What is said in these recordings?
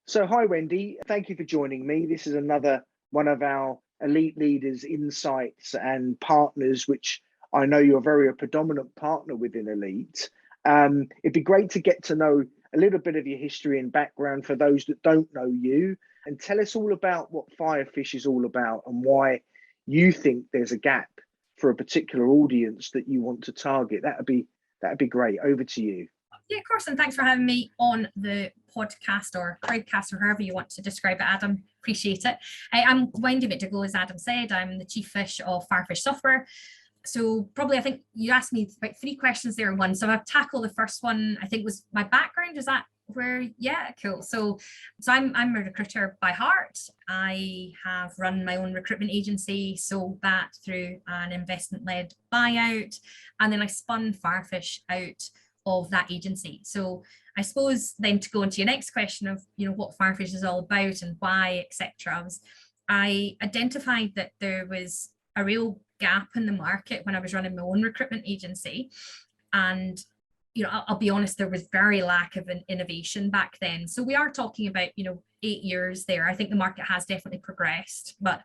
So, hi, Wendy. Thank you for joining me. This is another one of our Elite Leaders Insights and Partners, which I know you're a predominant partner within Elite. It'd be great to get to know a little bit of your history and background for those that don't know you, and tell us all about what Firefish is all about and why you think there's a gap for a particular audience that you want to target. That'd be great. Over to you. Yeah, of course, and thanks for having me on the podcast or crowdcast or however you want to describe it, Adam. Appreciate it. I'm Wendy McDougall, as Adam said. I'm the Chief Fish of Firefish Software. So probably, I think you asked me about 3 questions there in one. So I've tackled the first one, I think, was my background. Is that where? Yeah, cool. So I'm a recruiter by heart. I have run my own recruitment agency, sold that through an investment-led buyout, and then I spun Firefish out of that agency. So I suppose then to go into your next question of, what Firefish is all about and why, etc. I identified that there was a real gap in the market when I was running my own recruitment agency. And, I'll be honest, there was very lack of an innovation back then. So we are talking about, 8 years there. I think the market has definitely progressed, but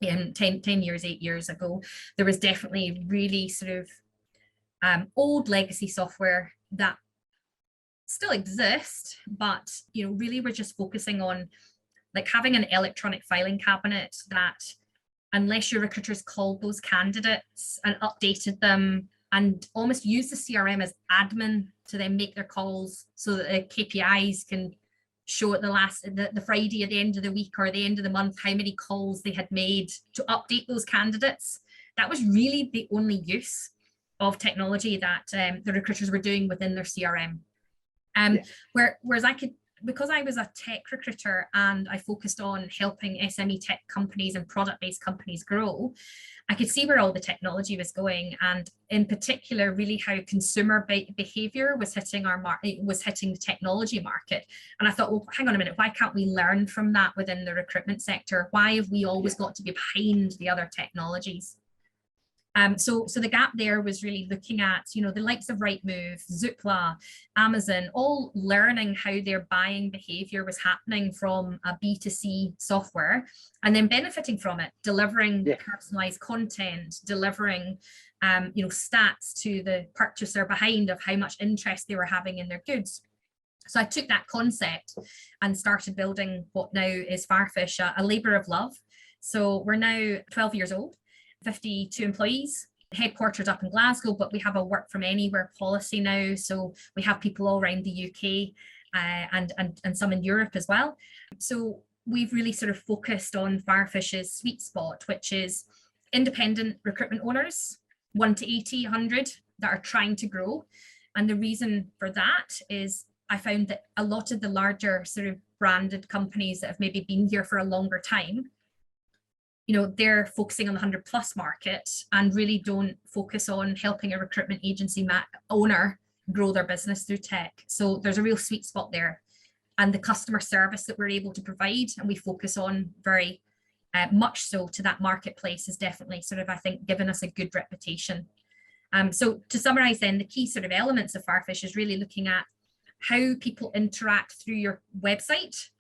10 years, 8 years ago, there was definitely really sort of old legacy software that still exists, but really we're just focusing on like having an electronic filing cabinet that, unless your recruiters called those candidates and updated them and almost use the CRM as admin to then make their calls so that the KPIs can show at the Friday at the end of the week or the end of the month how many calls they had made to update those candidates. That was really the only use of technology that the recruiters were doing within their CRM. Whereas because I was a tech recruiter and I focused on helping SME tech companies and product-based companies grow, I could see where all the technology was going, and in particular, really how consumer behavior was hitting the technology market. And I thought, well, hang on a minute, why can't we learn from that within the recruitment sector? Why have we always got to be behind the other technologies? So the gap there was really looking at, the likes of Rightmove, Zoopla, Amazon, all learning how their buying behavior was happening from a B2C software and then benefiting from it, delivering personalized content, delivering, stats to the purchaser behind of how much interest they were having in their goods. So I took that concept and started building what now is Firefish, a labor of love. So we're now 12 years old. 52 employees, headquartered up in Glasgow, but we have a work from anywhere policy now. So we have people all around the UK and some in Europe as well. So we've really sort of focused on Firefish's sweet spot, which is independent recruitment owners, 1 to 80, 100 that are trying to grow. And the reason for that is I found that a lot of the larger sort of branded companies that have maybe been here for a longer time, they're focusing on the 100+ market and really don't focus on helping a recruitment agency owner grow their business through tech. So there's a real sweet spot there. And the customer service that we're able to provide and we focus on very much so to that marketplace is definitely sort of, I think, given us a good reputation. So to summarize then, the key sort of elements of Firefish is really looking at how people interact through your website,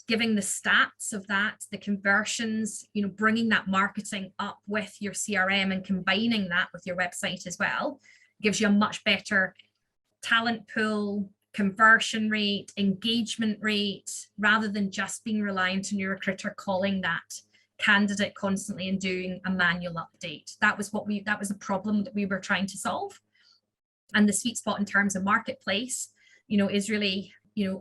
giving the stats of that, the conversions, bringing that marketing up with your CRM and combining that with your website as well, gives you a much better talent pool, conversion rate, engagement rate, rather than just being reliant on your recruiter calling that candidate constantly and doing a manual update. That was the problem that we were trying to solve. And the sweet spot in terms of marketplace, is really,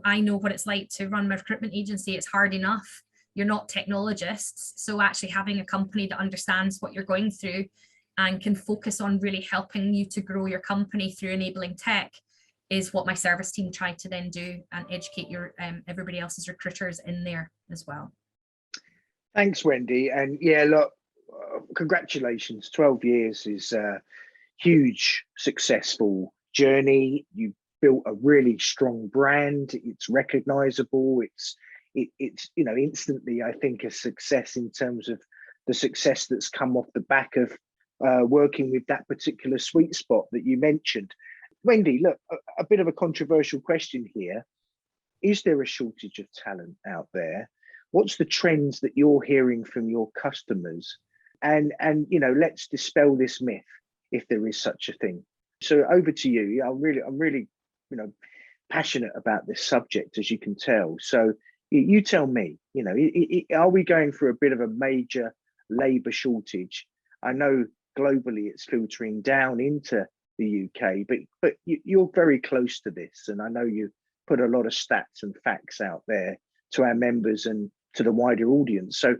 I know what it's like to run my recruitment agency. It's hard enough. You're not technologists. So actually having a company that understands what you're going through and can focus on really helping you to grow your company through enabling tech is what my service team tried to then do and educate everybody else's recruiters in there as well. Thanks, Wendy. And yeah, look, congratulations. 12 years is a huge, successful journey. You built a really strong brand. It's recognizable. It's instantly, I think, a success in terms of the success that's come off the back of working with that particular sweet spot that you mentioned. Wendy, look, a bit of a controversial question here. is there a shortage of talent out there? What's the trends that you're hearing from your customers? And let's dispel this myth, if there is such a thing. So over to you. Yeah, I'm really, passionate about this subject, as you can tell. So you tell me, are we going through a bit of a major labour shortage? I know globally it's filtering down into the UK, but you're very close to this, and I know you put a lot of stats and facts out there to our members and to the wider audience. So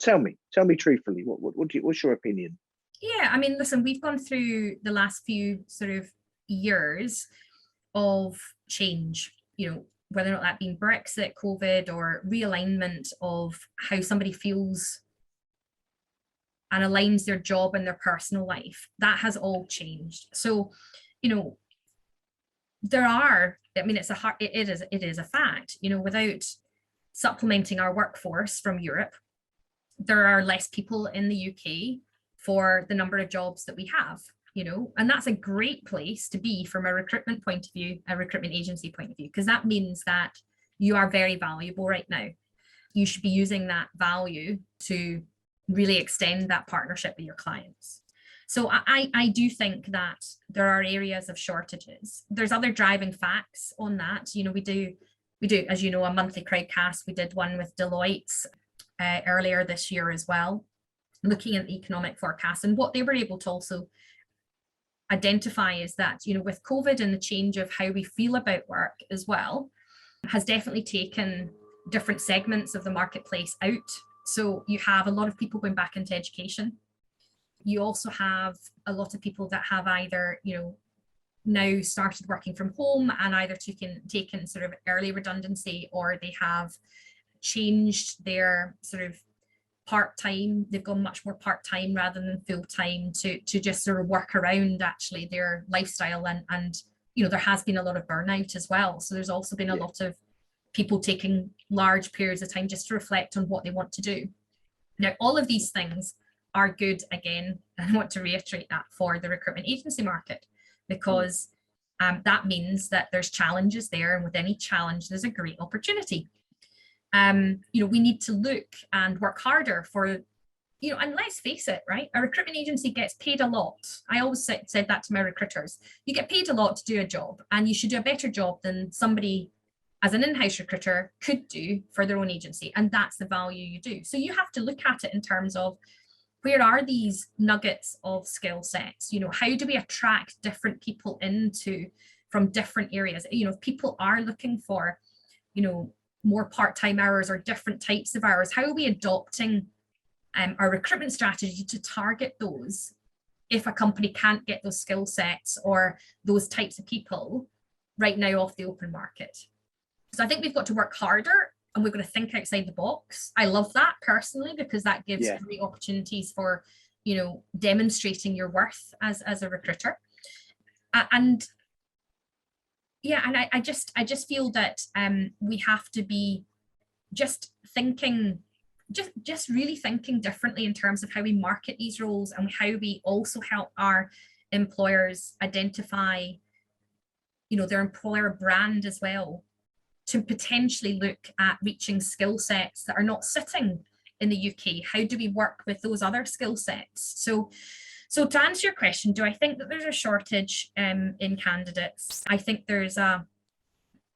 tell me truthfully, what's your opinion? Yeah, I mean, listen, we've gone through the last few sort of years of change, whether or not that being Brexit, COVID, or realignment of how somebody feels and aligns their job and their personal life. That has all changed. So, it is a fact, without supplementing our workforce from Europe, there are less people in the UK for the number of jobs that we have, and that's a great place to be from a recruitment point of view, a recruitment agency point of view, because that means that you are very valuable right now. You should be using that value to really extend that partnership with your clients. So I do think that there are areas of shortages. There's other driving facts on that. We do, as you know, a monthly crowdcast. We did one with Deloitte earlier this year as well, looking at the economic forecast. And what they were able to also identify is that, with COVID and the change of how we feel about work as well, has definitely taken different segments of the marketplace out. So you have a lot of people going back into education. You also have a lot of people that have either, now started working from home and either taken sort of early redundancy, or they have changed their sort of part-time. They've gone much more part-time rather than full-time to just sort of work around actually their lifestyle. And there has been a lot of burnout as well. So there's also been a lot of people taking large periods of time just to reflect on what they want to do. Now, all of these things are good, again, and I want to reiterate that, for the recruitment agency market, because that means that there's challenges there, and with any challenge, there's a great opportunity. We need to look and work harder for, and let's face it, right? A recruitment agency gets paid a lot. I always said that to my recruiters. You get paid a lot to do a job, and you should do a better job than somebody as an in-house recruiter could do for their own agency. And that's the value you do. So you have to look at it in terms of, where are these nuggets of skill sets? How do we attract different people from different areas? If people are looking for, more part-time hours or different types of hours, how are we adopting our recruitment strategy to target those if a company can't get those skill sets or those types of people right now off the open market? So I think we've got to work harder, and we've got to think outside the box. I love that personally, because that gives great opportunities for, demonstrating your worth as a recruiter. And I just feel that we have to be just really thinking differently in terms of how we market these roles, and how we also help our employers identify, their employer brand as well, to potentially look at reaching skill sets that are not sitting in the UK. How do we work with those other skill sets? So to answer your question, do I think that there's a shortage in candidates? I think there's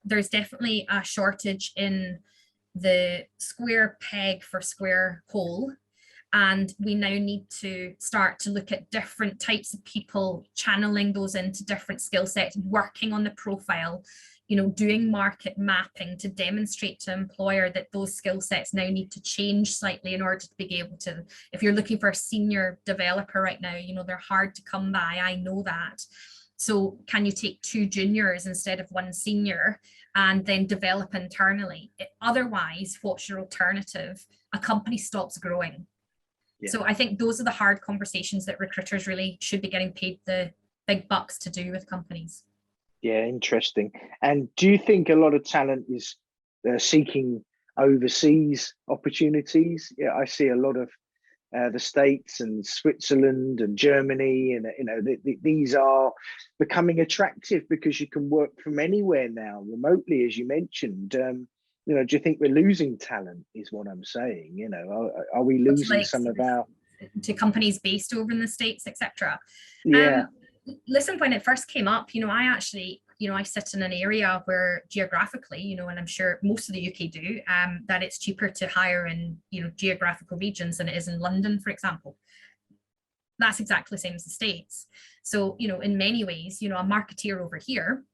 definitely a shortage in the square peg for square hole. And we now need to start to look at different types of people, channeling those into different skill sets, working on the profile, doing market mapping to demonstrate to employer that those skill sets now need to change slightly in order to be able to, if you're looking for a senior developer right now, they're hard to come by. I know that. So can you take 2 juniors instead of 1 senior and then develop internally? Otherwise, what's your alternative? A company stops growing. Yeah. So I think those are the hard conversations that recruiters really should be getting paid the big bucks to do with companies. Yeah, interesting. And do you think a lot of talent is seeking overseas opportunities? Yeah, I see a lot of the States and Switzerland and Germany, and these are becoming attractive because you can work from anywhere now remotely, as you mentioned. Do you think we're losing talent? Is what I'm saying. Are we losing some of our to companies based over in the States, etc. Yeah. Listen, when it first came up, I actually, I sit in an area where geographically, and I'm sure most of the UK do, that it's cheaper to hire in, geographical regions than it is in London, for example. That's exactly the same as the States. So, in many ways, a marketeer over here,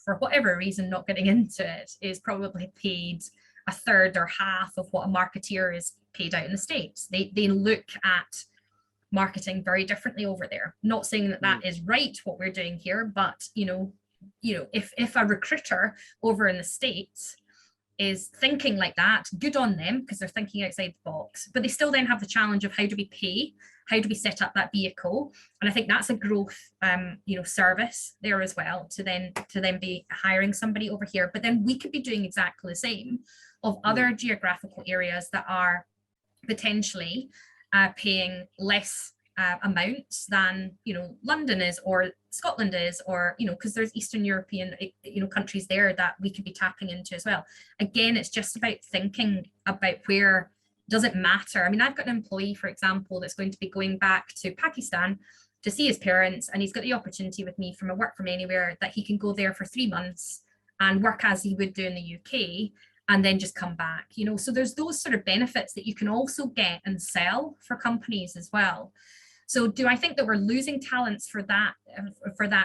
for whatever reason, not getting into it, is probably paid a third or half of what a marketeer is paid out in the States. They look at marketing very differently over there. Not saying that that is right what we're doing here, but if a recruiter over in the States is thinking like that, good on them, because they're thinking outside the box, but they still then have the challenge of how do we pay, how do we set up that vehicle? And I think that's a growth service there as well, to then be hiring somebody over here. But then we could be doing exactly the same of other geographical areas that are potentially paying less amounts than London is, or Scotland is, or because there's Eastern European countries there that we could be tapping into as well. Again, it's just about thinking about where does it matter. I mean, I've got an employee, for example, that's going to be going back to Pakistan to see his parents, and he's got the opportunity with me from a work from anywhere that he can go there for 3 months and work as he would do in the UK, and then just come back. So there's those sort of benefits that you can also get and sell for companies as well. So do I think that we're losing talents for that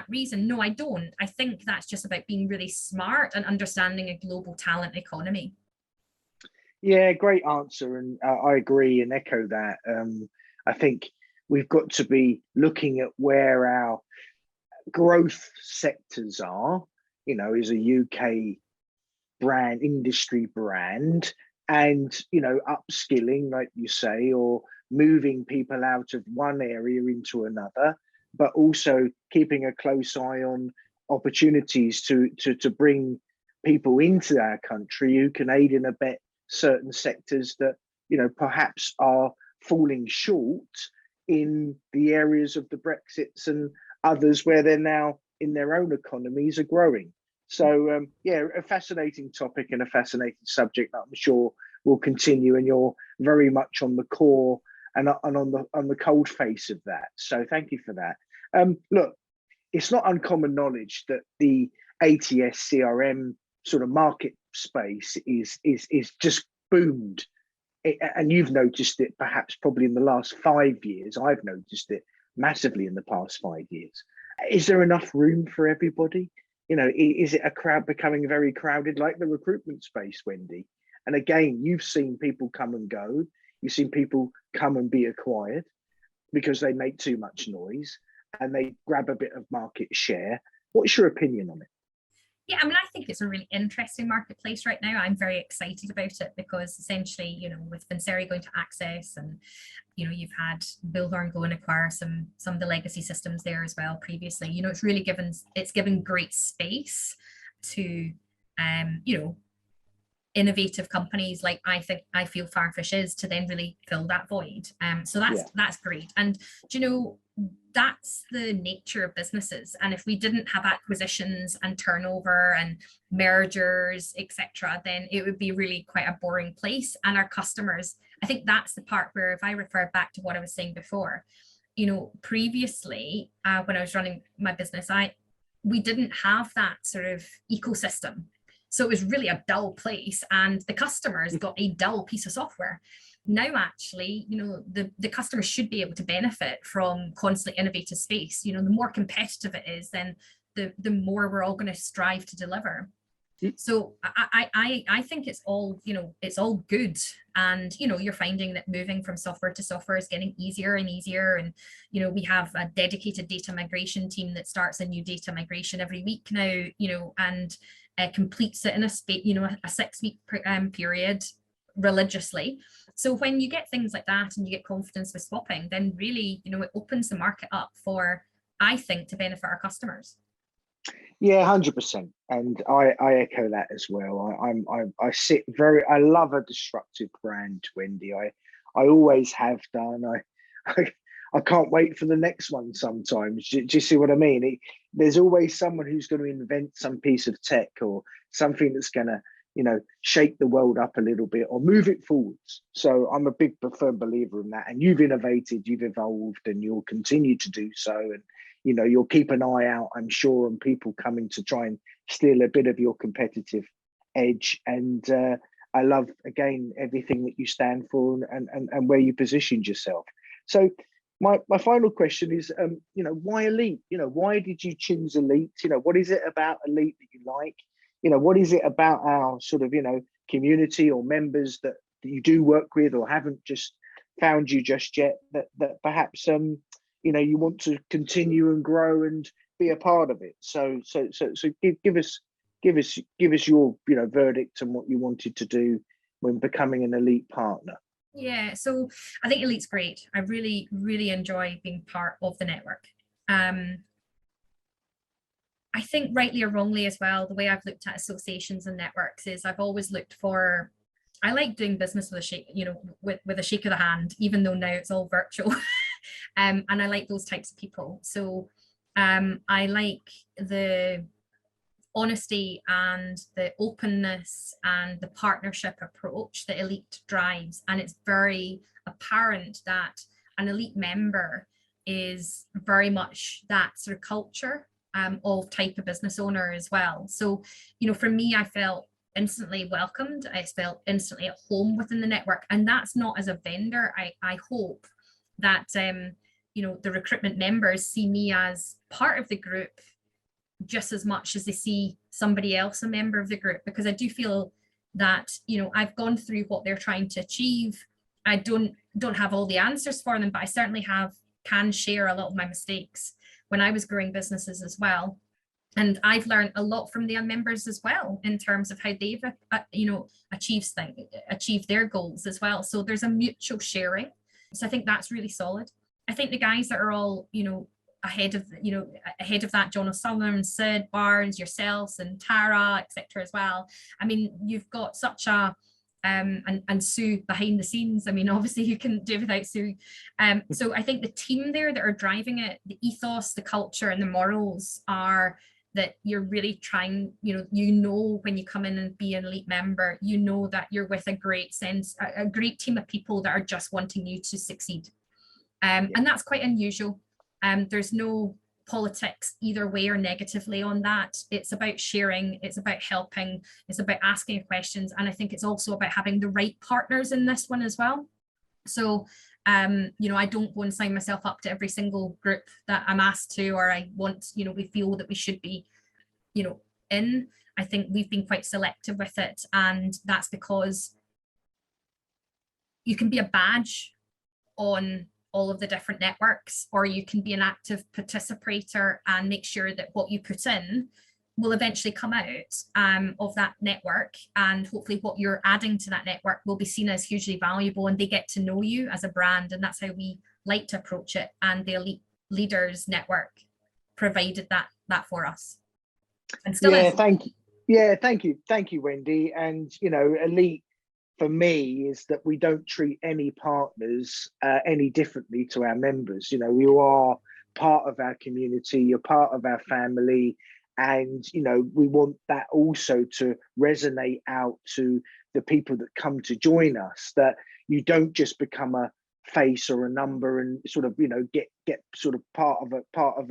reason? No, I don't. I think that's just about being really smart and understanding a global talent economy. Yeah, great answer. And I agree and echo that. I think we've got to be looking at where our growth sectors are, is a UK brand, industry brand, and upskilling, like you say, or moving people out of one area into another, but also keeping a close eye on opportunities to bring people into our country who can aid and abet certain sectors that perhaps are falling short in the areas of the Brexits and others where they're now in their own economies are growing. So a fascinating topic and a fascinating subject that I'm sure will continue, and you're very much on the core and on the cold face of that. So thank you for that. Look, it's not uncommon knowledge that the ATS CRM sort of market space is just boomed, and you've noticed it perhaps probably in the last 5 years. I've noticed it massively in the past 5 years. Is there enough room for everybody? Is it a crowd becoming very crowded like the recruitment space, Wendy? And again, you've seen people come and go. You've seen people come and be acquired because they make too much noise and they grab a bit of market share. What's your opinion on it? Yeah, I mean, I think it's a really interesting marketplace right now. I'm very excited about it because essentially, with Vincere going to Access, and you've had Bullhorn go and acquire some of the legacy systems there as well previously. It's really given great space to innovative companies like I feel Firefish is, to then really fill that void. So that's great. And that's the nature of businesses. And if we didn't have acquisitions and turnover and mergers, etc., then it would be really quite a boring place. And our customers, I think that's the part where, if I refer back to what I was saying before, previously when I was running my business, we didn't have that sort of ecosystem. So it was really a dull place, and the customers got a dull piece of software. Now, actually, the customers should be able to benefit from constantly innovative space. The more competitive it is, then the more we're all going to strive to deliver. So I think it's all, it's all good. And, you're finding that moving from software to software is getting easier and easier. And, we have a dedicated data migration team that starts a new data migration every week now, and completes it in a 6-week period religiously. So when you get things like that and you get confidence with swapping, then really, it opens the market up for, I think, to benefit our customers. Yeah, 100%. And I echo that as well. I sit very, I love a disruptive brand, Wendy. I always have done. I, I can't wait for the next one sometimes. Do you see what I mean? There's always someone who's going to invent some piece of tech or something that's going to, shake the world up a little bit or move it forwards. So I'm a big firm believer in that. And you've innovated, you've evolved, and you'll continue to do so. And you'll keep an eye out, I'm sure, on people coming to try and steal a bit of your competitive edge. And I love, again, everything that you stand for and where you positioned yourself. So my final question is, why Elite? Why did you choose Elite? What is it about Elite that you like? What is it about our sort of, community or members that you do work with or haven't just found you just yet that perhaps you want to continue and grow and be a part of it. So give us your verdict on what you wanted to do when becoming an Elite partner. Yeah, so I think Elite's great. I really, really enjoy being part of the network. I think rightly or wrongly as well, the way I've looked at associations and networks is I've always looked for, I like doing business with a shake, with a shake of the hand, even though now it's all virtual. And I like those types of people. So I like the honesty and the openness and the partnership approach that Elite drives. And it's very apparent that an Elite member is very much that sort of culture of type of business owner as well. So, for me, I felt instantly welcomed. I felt instantly at home within the network. And that's not as a vendor. I hope that, the recruitment members see me as part of the group just as much as they see somebody else a member of the group, because I do feel that, I've gone through what they're trying to achieve. I don't have all the answers for them, but I certainly can share a lot of my mistakes when I was growing businesses as well. And I've learned a lot from the members as well in terms of how they've, achieved their goals as well. So there's a mutual sharing. So I think that's really solid. I think the guys that are all, ahead of that, John O'Sullivan, Sid, Barnes, yourselves, and Tara, etc. as well. I mean, you've got such a and Sue behind the scenes. I mean, obviously you couldn't do without Sue. So I think the team there that are driving it, the ethos, the culture, and the morals are that you're really trying, when you come in and be an Elite member, that you're with a great team of people that are just wanting you to succeed. And that's quite unusual. There's no politics either way or negatively on that. It's about sharing, it's about helping, it's about asking questions. And I think it's also about having the right partners in this one as well. So, I don't go and sign myself up to every single group that I'm asked to, or I want, we feel that we should be, in. I think we've been quite selective with it. And that's because you can be a badge on all of the different networks, or you can be an active participator and make sure that what you put in will eventually come out of that network, and hopefully what you're adding to that network will be seen as hugely valuable, and they get to know you as a brand. And that's how we like to approach it, and the Elite Leaders Network provided that for us, and still is. Thank you, Wendy. And Elite for me is that we don't treat any partners any differently to our members. You are part of our community, you're part of our family, and we want that also to resonate out to the people that come to join us, that you don't just become a face or a number and sort of get sort of part of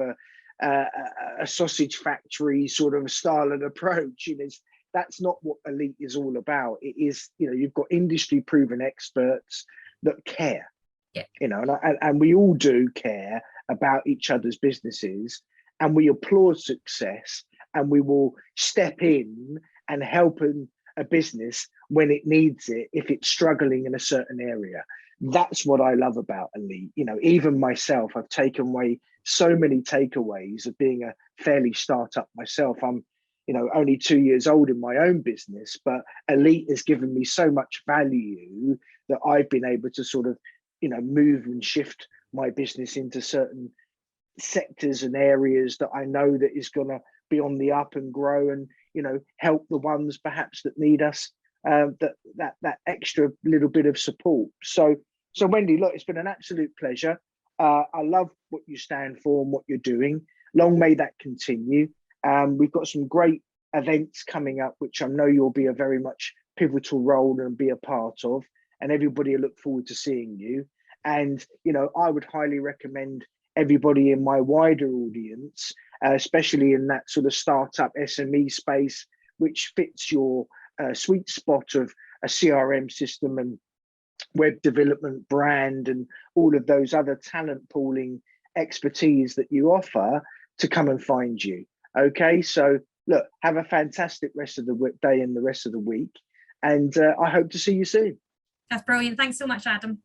a sausage factory sort of style and approach. That's not what Elite is all about. It is, you've got industry proven experts that care, and we all do care about each other's businesses, and we applaud success, and we will step in and help a business when it needs it, if it's struggling in a certain area. That's what I love about Elite. Even myself, I've taken away so many takeaways of being a fairly startup myself. I'm only 2 years old in my own business, but Elite has given me so much value that I've been able to sort of, move and shift my business into certain sectors and areas that I know that is going to be on the up and grow, and help the ones perhaps that need us, that extra little bit of support. So Wendy, look, it's been an absolute pleasure. I love what you stand for and what you're doing. Long may that continue. We've got some great events coming up, which I know you'll be a very much pivotal role and be a part of, and everybody will look forward to seeing you. And I would highly recommend everybody in my wider audience, especially in that sort of startup SME space, which fits your sweet spot of a CRM system and web development, brand, and all of those other talent pooling expertise that you offer, to come and find you. Okay, so look, have a fantastic rest of the day and the rest of the week, and I hope to see you soon. That's brilliant. Thanks so much, Adam.